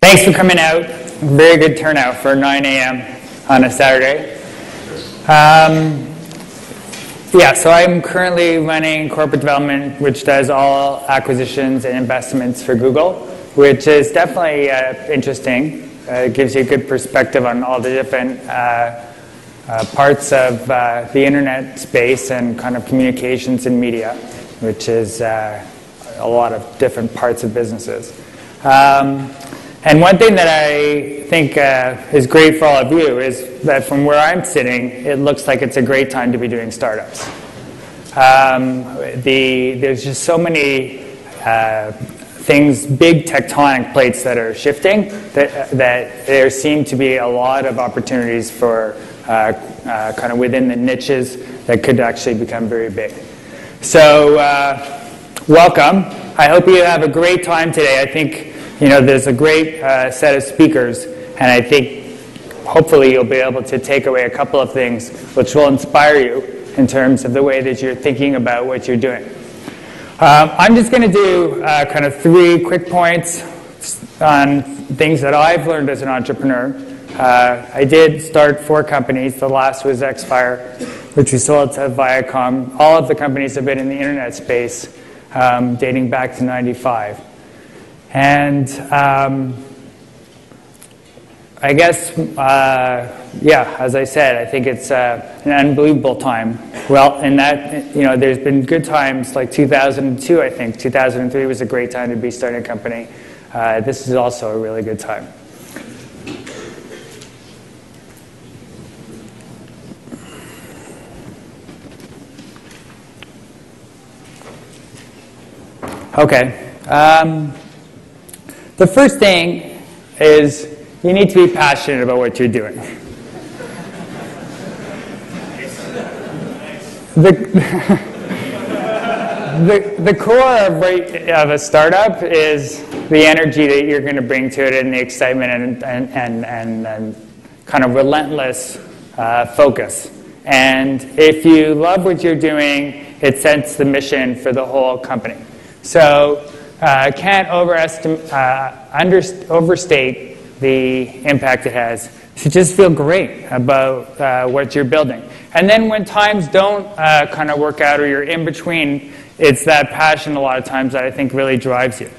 Thanks for coming out. Very good turnout for 9 a.m. on a Saturday. So I'm currently running corporate development, which does all acquisitions and investments for Google, which is definitely interesting. It gives you a good perspective on all the different parts of the internet space and kind of communications and media, which is a lot of different parts of businesses. And one thing that I think is great for all of you is that from where I'm sitting, it looks like it's a great time to be doing startups. There's just so many things, big tectonic plates that are shifting, that there seem to be a lot of opportunities for kind of within the niches that could actually become very big. So welcome. I hope you have a great time today. I think there's a great set of speakers, and I think hopefully you'll be able to take away a couple of things which will inspire you in terms of the way that you're thinking about what you're doing. I'm just going to do kind of 3 quick points on things that I've learned as an entrepreneur. I did start 4 companies. The last was Xfire, which we sold to Viacom. All of the companies have been in the internet space dating back to '95. And I guess, as I said, I think it's an unbelievable time. Well, in that, there's been good times like 2002, I think. 2003 was a great time to be starting a company. This is also a really good time. Okay. The first thing is you need to be passionate about what you're doing. The core of a startup is the energy that you're going to bring to it and the excitement and kind of relentless focus. And if you love what you're doing, it sets the mission for the whole company. So can't overstate the impact it has to just feel great about what you're building. And then when times don't kind of work out or you're in between, it's that passion a lot of times that I think really drives you.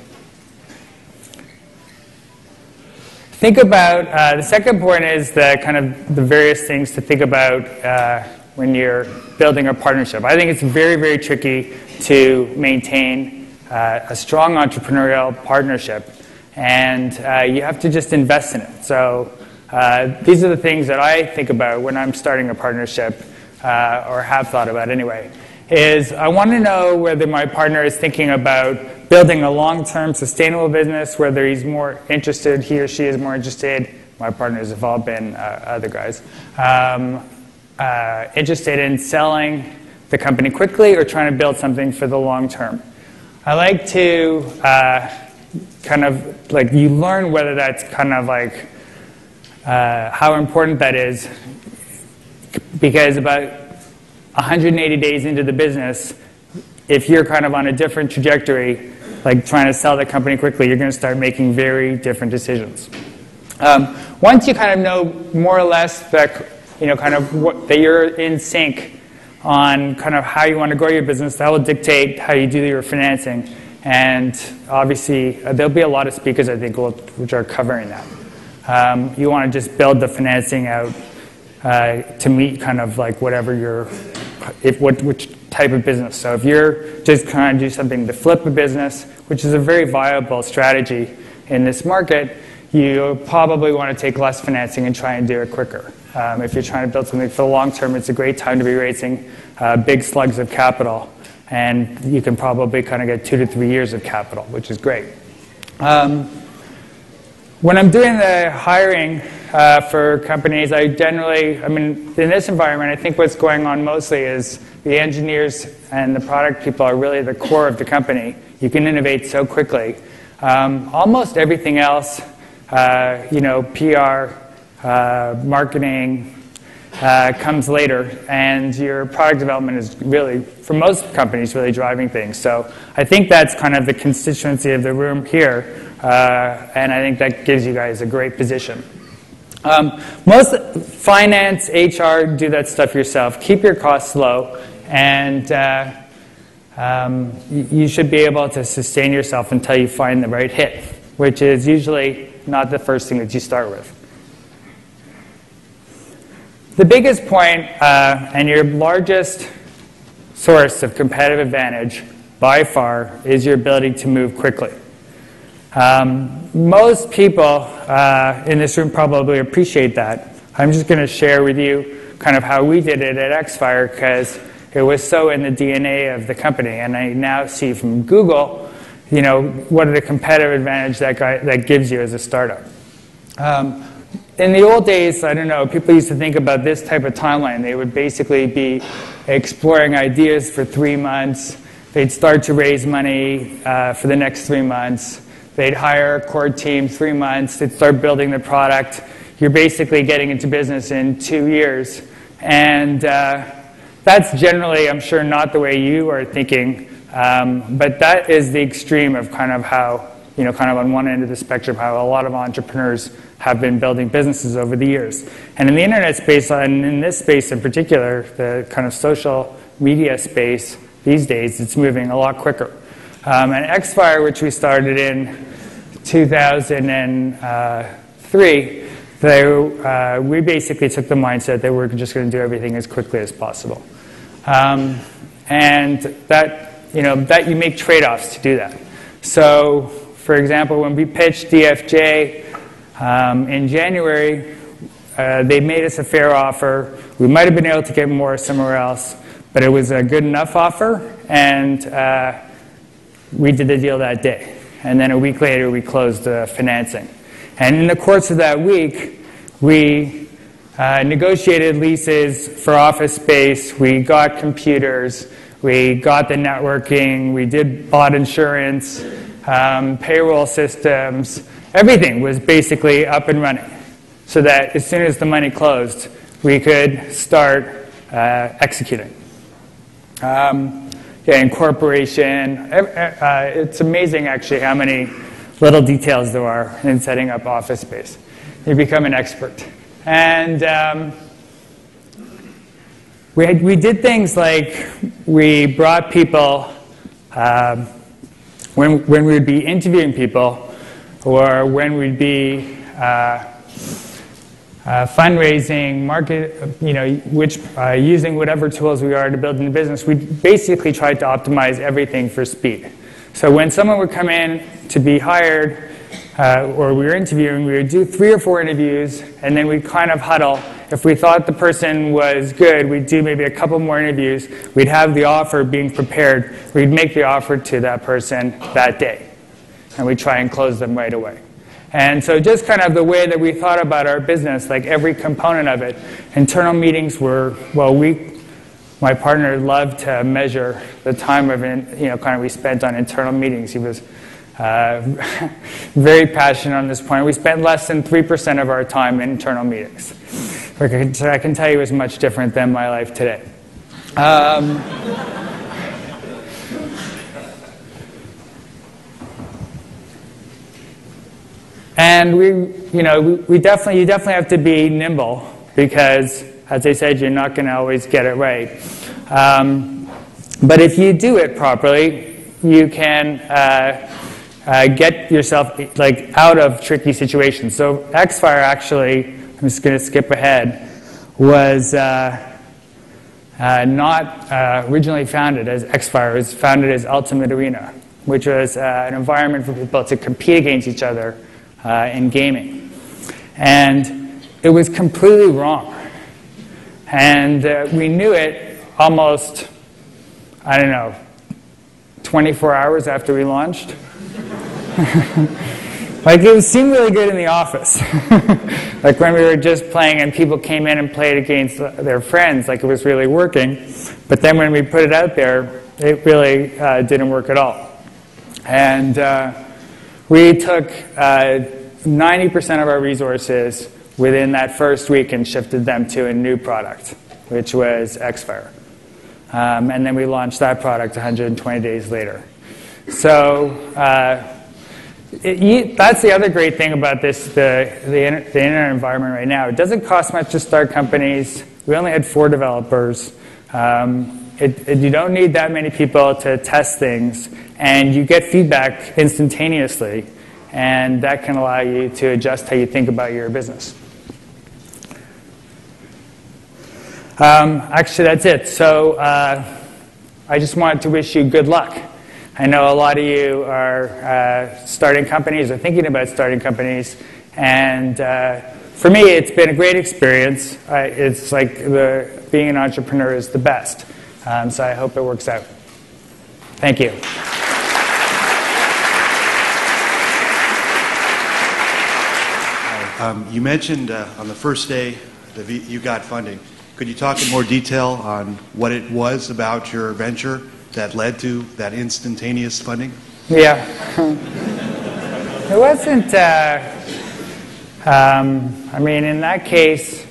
Think about, the second point is the kind of the various things to think about when you're building a partnership. I think it's very, very tricky to maintain a strong entrepreneurial partnership, and you have to just invest in it. So these are the things that I think about when I'm starting a partnership, or have thought about anyway, is I want to know whether my partner is thinking about building a long-term sustainable business, whether he's more interested, he or she is more interested, my partners have all been other guys, interested in selling the company quickly or trying to build something for the long term. I like to kind of like you learn whether that's kind of like how important that is, because about 180 days into the business, if you're kind of on a different trajectory, like trying to sell the company quickly, you're going to start making very different decisions. Once you kind of know more or less that kind of that you're in sync on kind of how you want to grow your business, that will dictate how you do your financing. And obviously, there'll be a lot of speakers, I think, which are covering that. You want to just build the financing out to meet kind of like whatever which type of business. So if you're just trying to do something to flip a business, which is a very viable strategy in this market, you probably want to take less financing and try and do it quicker. If you're trying to build something for the long term, it's a great time to be raising big slugs of capital, and you can probably kind of get 2 to 3 years of capital, which is great. When I'm doing the hiring for companies, in this environment, I think what's going on mostly is the engineers and the product people are really the core of the company. You can innovate so quickly. Almost everything else, PR, marketing, comes later, and your product development is really, for most companies, really driving things. So I think that's kind of the constituency of the room here, and I think that gives you guys a great position. Most finance, HR, do that stuff yourself. Keep your costs low, and you should be able to sustain yourself until you find the right hit, which is usually not the first thing that you start with. The biggest point and your largest source of competitive advantage by far is your ability to move quickly. Most people in this room probably appreciate that. I'm just going to share with you kind of how we did it at Xfire, because it was so in the DNA of the company. And I now see from Google, you know, what are the competitive advantage that gives you as a startup. In the old days, I don't know, people used to think about this type of timeline. They would basically be exploring ideas for 3 months. They'd start to raise money for the next 3 months. They'd hire a core team 3 months. They'd start building the product. You're basically getting into business in 2 years. And that's generally, I'm sure, not the way you are thinking. But that is the extreme of kind of how, you know, kind of on one end of the spectrum, how a lot of entrepreneurs have been building businesses over the years. And in the internet space, and in this space in particular, the kind of social media space these days, it's moving a lot quicker. And Xfire, which we started in 2003, we basically took the mindset that we're just going to do everything as quickly as possible. And that, you know, that you make trade-offs to do that. So, for example, when we pitched DFJ in January, they made us a fair offer. We might have been able to get more somewhere else, but it was a good enough offer, and we did the deal that day. And then a week later, we closed the financing. And in the course of that week, we negotiated leases for office space. We got computers. We got the networking. We bought insurance, payroll systems. Everything was basically up and running, so that as soon as the money closed, we could start executing. Incorporation. It's amazing, actually, how many little details there are in setting up office space. You become an expert. And we did things like we brought people, when we would be interviewing people, or when we'd be fundraising, using whatever tools we are to build a business, we basically tried to optimize everything for speed. So when someone would come in to be hired, or we were interviewing, we would do 3 or 4 interviews, and then we'd kind of huddle. If we thought the person was good, we'd do maybe a couple more interviews. We'd have the offer being prepared. We'd make the offer to that person that day, and we'd try and close them right away. And so just kind of the way that we thought about our business, like every component of it. Internal meetings were, my partner loved to measure the time of, we spent on internal meetings. He was very passionate on this point. We spent less than 3% of our time in internal meetings. I can tell you it was much different than my life today. And you definitely have to be nimble, because, as I said, you're not going to always get it right. But if you do it properly, you can get yourself out of tricky situations. So Xfire, actually, I'm just going to skip ahead, was not originally founded as Xfire. It was founded as Ultimate Arena, which was an environment for people to compete against each other in gaming. And it was completely wrong. And we knew it almost, 24 hours after we launched. It seemed really good in the office. When we were just playing and people came in and played against their friends, it was really working. But then when we put it out there, it really didn't work at all. And we took 90% of our resources, within that first week and shifted them to a new product, which was Xfire. And then we launched that product 120 days later. So that's the other great thing about the internet environment right now. It doesn't cost much to start companies. We only had 4 developers. You don't need that many people to test things, and you get feedback instantaneously, and that can allow you to adjust how you think about your business. Actually, that's it. So I just wanted to wish you good luck. I know a lot of you are starting companies or thinking about starting companies, and for me, it's been a great experience. It's like being an entrepreneur is the best. So I hope it works out. Thank you. You mentioned on the first day that you got funding. Could you talk in more detail on what it was about your venture that led to that instantaneous funding? Yeah. It wasn't, I mean, in that case,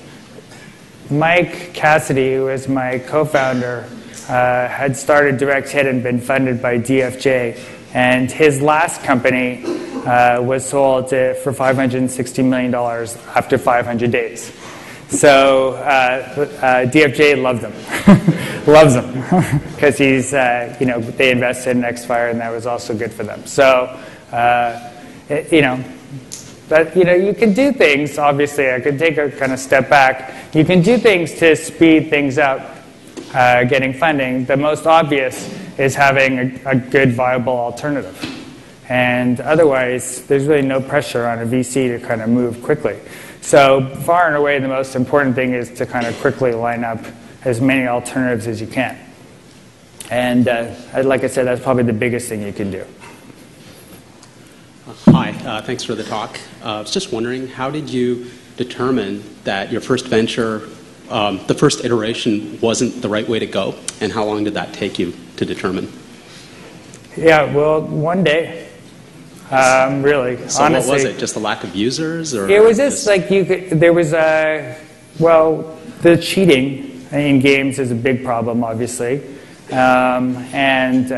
Mike Cassidy, who was my co-founder, had started Direct Hit and been funded by DFJ. And his last company was sold for $560 million after 500 days. So DFJ loved him, loves him, because he's, they invested in Xfire, and that was also good for them. So, you can do things. Obviously, I could take a kind of step back. You can do things to speed things up, getting funding. The most obvious is having a good, viable alternative. And otherwise, there's really no pressure on a VC to kind of move quickly. So far and away, the most important thing is to kind of quickly line up as many alternatives as you can. And like I said, that's probably the biggest thing you can do. Hi, thanks for the talk. I was just wondering, how did you determine that your first venture, the first iteration, wasn't the right way to go? And how long did that take you to determine? Yeah, well, one day. Really, so honestly. What was it? Just the lack of users, or it was just like there was the cheating in games is a big problem, obviously, and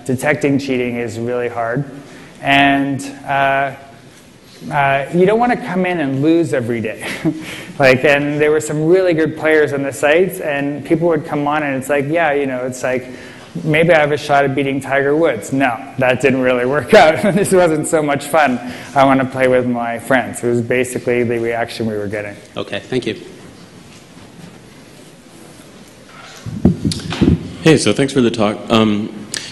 detecting cheating is really hard, and you don't want to come in and lose every day. And there were some really good players on the sites, and people would come on, and it's like, yeah, it's like, maybe I have a shot at beating Tiger Woods. No, that didn't really work out. This wasn't so much fun. I want to play with my friends. It was basically the reaction we were getting. Okay, thank you. Hey, so thanks for the talk.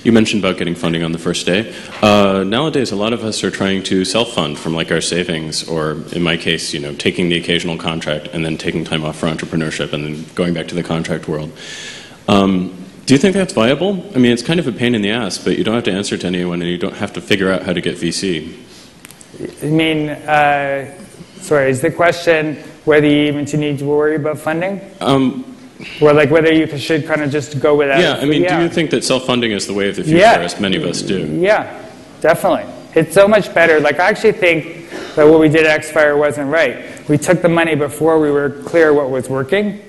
You mentioned about getting funding on the first day. Nowadays, a lot of us are trying to self-fund from our savings, or in my case, taking the occasional contract and then taking time off for entrepreneurship and then going back to the contract world. Do you think that's viable? I mean, it's kind of a pain in the ass, but you don't have to answer to anyone and you don't have to figure out how to get VC. I mean, sorry, is the question whether you even need to worry about funding? Or whether you should kind of just go without it? Yeah, I mean, do you think that self-funding is the way of the future, as many of us do? Yeah, definitely. It's so much better. I actually think that what we did at Xfire wasn't right. We took the money before we were clear what was working,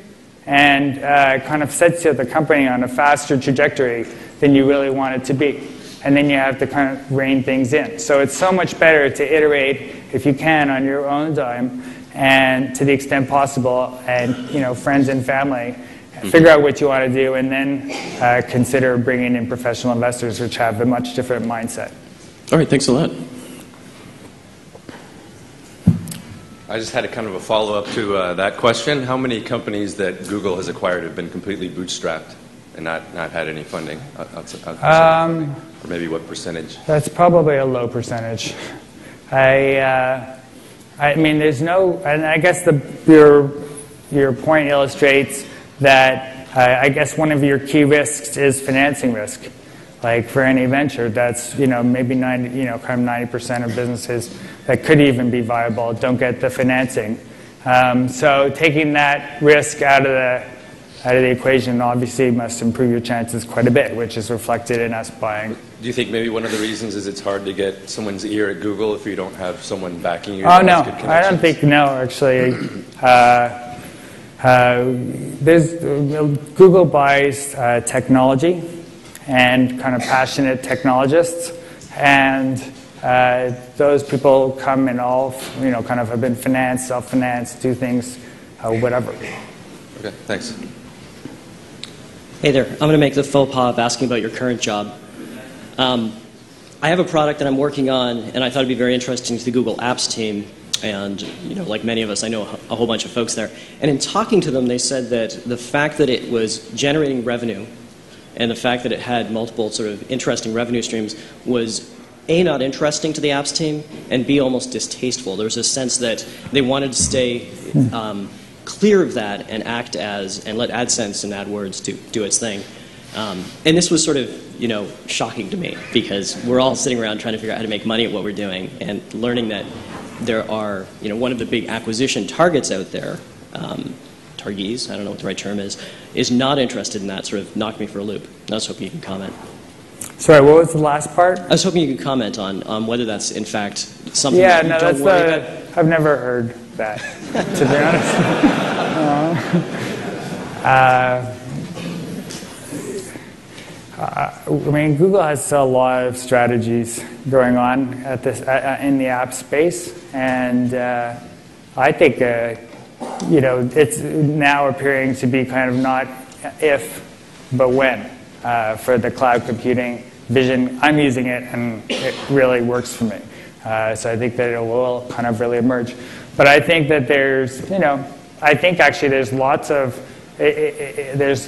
and kind of sets the company on a faster trajectory than you really want it to be. And then you have to kind of rein things in. So it's so much better to iterate, if you can, on your own dime, and to the extent possible, and friends and family, figure out what you want to do, and then consider bringing in professional investors, which have a much different mindset. All right, thanks a lot. I just had a kind of a follow-up to that question. How many companies that Google has acquired have been completely bootstrapped and not had any funding? Or maybe what percentage? That's probably a low percentage. I mean, there's no, and I guess your point illustrates that I guess one of your key risks is financing risk. For any venture, that's maybe 90% of businesses that could even be viable don't get the financing. So taking that risk out of out of the equation, obviously must improve your chances quite a bit, which is reflected in us buying. Do you think maybe one of the reasons is it's hard to get someone's ear at Google if you don't have someone backing you? Oh, no, I don't think, no, actually. Google buys technology and kind of passionate technologists, and those people come and all, kind of have been financed, self-financed, do things, whatever. Okay, thanks. Hey there, I'm going to make the faux pas of asking about your current job. I have a product that I'm working on, and I thought it'd be very interesting to the Google Apps team. And like many of us, I know a whole bunch of folks there. And in talking to them, they said that the fact that it was generating revenue, and the fact that it had multiple sort of interesting revenue streams, was A, not interesting to the apps team, and B, almost distasteful. There was a sense that they wanted to stay clear of that and act as, and let AdSense and AdWords do its thing. And this was sort of, shocking to me, because we're all sitting around trying to figure out how to make money at what we're doing, and learning that there are, one of the big acquisition targets out there, targees, I don't know what the right term is not interested in that, sort of knocked me for a loop. I was hoping you could comment. Sorry, what was the last part? I was hoping you could comment on whether that's in fact something that you no, don't worry about. I've never heard that, to be honest. Google has a lot of strategies going on at this in the app space, and I think it's now appearing to be kind of not if, but when for the cloud computing vision. I'm using it, and it really works for me. So I think that it will kind of really emerge. But I think that I think actually there's lots of areas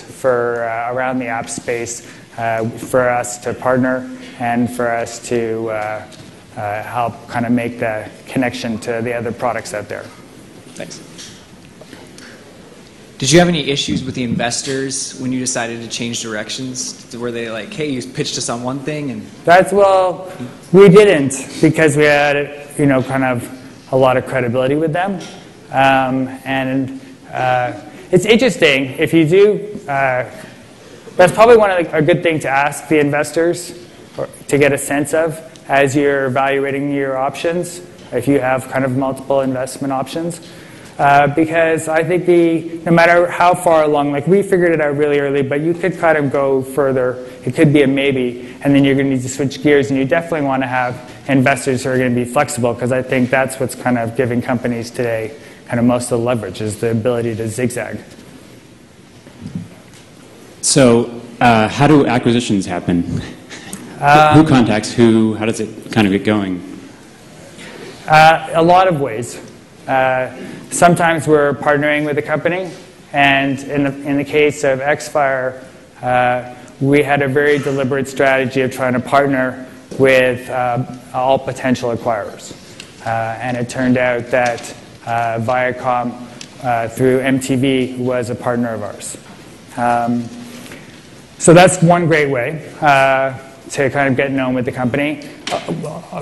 for around the app space for us to partner and for us to help kind of make the connection to the other products out there. Thanks. Did you have any issues with the investors when you decided to change directions? Were they like, hey, you pitched us on one thing? And we didn't, because we had, kind of a lot of credibility with them. It's interesting, if you do, that's probably a good thing to ask the investors to get a sense of as you're evaluating your options, if you have kind of multiple investment options. Because I think no matter how far along, like we figured it out really early, but you could kind of go further. It could be a maybe, and then you're going to need to switch gears, and you definitely want to have investors who are going to be flexible, because I think that's what's kind of giving companies today kind of most of the leverage, is the ability to zigzag. So how do acquisitions happen? Who contacts who? How does it kind of get going? A lot of ways. Sometimes we're partnering with a company, and in the case of Xfire, we had a very deliberate strategy of trying to partner with all potential acquirers. And it turned out that Viacom through MTV was a partner of ours. So that's one great way to kind of get known with the company.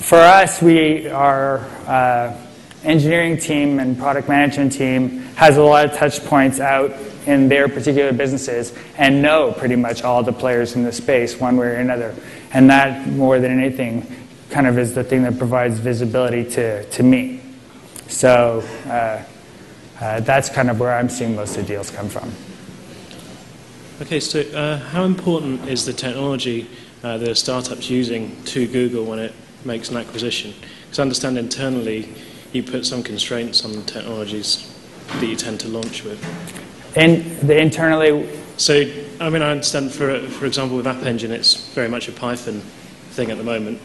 For us, our engineering team and product management team has a lot of touch points out in their particular businesses and know pretty much all the players in the space one way or another. And that, more than anything, kind of is the thing that provides visibility to me. So that's kind of where I'm seeing most of the deals come from. Okay, so how important is the technology that a startup's using to Google when it makes an acquisition? Because I understand internally you put some constraints on the technologies that you tend to launch with. Internally? So, I understand, for example, with App Engine, it's very much a Python thing at the moment.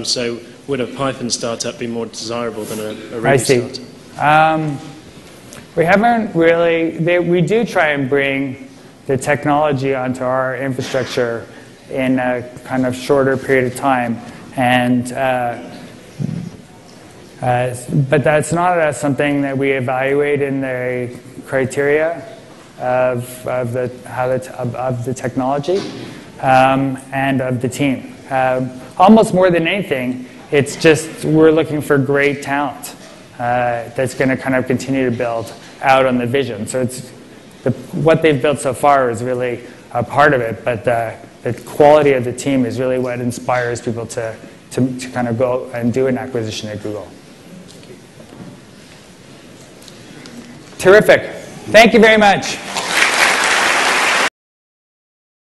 So would a Python startup be more desirable than a Ruby startup? We haven't really. We do try and bring the technology onto our infrastructure in a kind of shorter period of time, but that's not something that we evaluate in the criteria of the technology and of the team. Almost more than anything, it's just we're looking for great talent that's going to kind of continue to build out on the vision. So it's what they've built so far is really a part of it, but the quality of the team is really what inspires people to kind of go and do an acquisition at Google. Terrific. Thank you very much.